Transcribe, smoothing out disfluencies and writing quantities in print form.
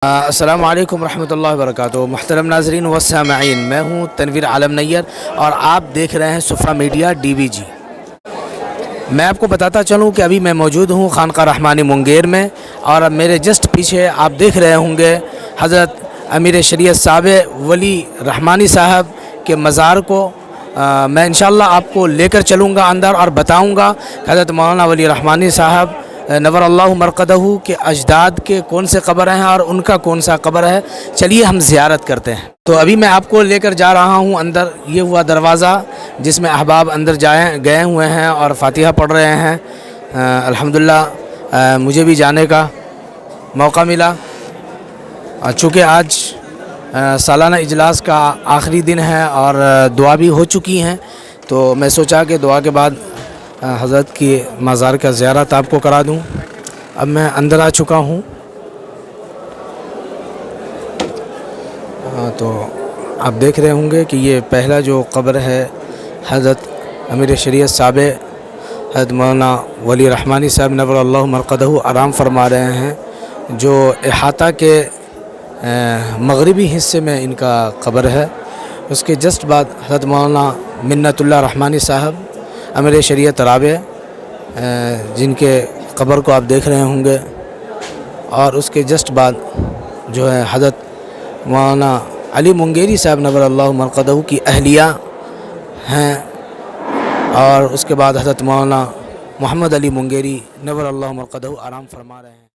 السلام علیکم ورحمۃ اللہ وبرکاتہ۔ محترم ناظرین و سامعین، میں ہوں تنویر عالم نیر اور آپ دیکھ رہے ہیں صفا میڈیا DVG۔ میں آپ کو بتاتا چلوں کہ ابھی میں موجود ہوں خانقاہ رحمانی منگیر میں، اور میرے جسٹ پیچھے آپ دیکھ رہے ہوں گے حضرت امیر شریعت سابق ولی رحمانی صاحب کے مزار کو۔ میں انشاءاللہ آپ کو لے کر چلوں گا اندر اور بتاؤں گا کہ حضرت مولانا ولی رحمانی صاحب نور اللہ مرقدہ کے اجداد کے کون سے قبر ہیں اور ان کا کون سا قبر ہے۔ چلیے ہم زیارت کرتے ہیں۔ تو ابھی میں آپ کو لے کر جا رہا ہوں اندر، یہ ہوا دروازہ جس میں احباب اندر گئے ہوئے ہیں اور فاتحہ پڑھ رہے ہیں۔ الحمدللہ مجھے بھی جانے کا موقع ملا، چونکہ آج سالانہ اجلاس کا آخری دن ہے اور دعا بھی ہو چکی ہیں، تو میں سوچا کہ دعا کے بعد حضرت کی مزار کا زیارت آپ کو کرا دوں۔ اب میں اندر آ چکا ہوں، تو آپ دیکھ رہے ہوں گے کہ یہ پہلا جو قبر ہے حضرت امیر شریعت سابق حضرت مولانا ولی رحمانی صاحب نور اللہ مرقدہ آرام فرما رہے ہیں، جو احاطہ کے مغربی حصے میں ان کا قبر ہے۔ اس کے جسٹ بعد حضرت مولانا منت اللہ رحمانی صاحب امیر شریعت رابع، جن کے قبر کو آپ دیکھ رہے ہوں گے، اور اس کے جسٹ بعد جو ہے حضرت مولانا علی منگیری صاحب نور اللہ مرقدہ کی اہلیہ ہیں، اور اس کے بعد حضرت مولانا محمد علی منگیری نور اللہ مرقدہ آرام فرما رہے ہیں۔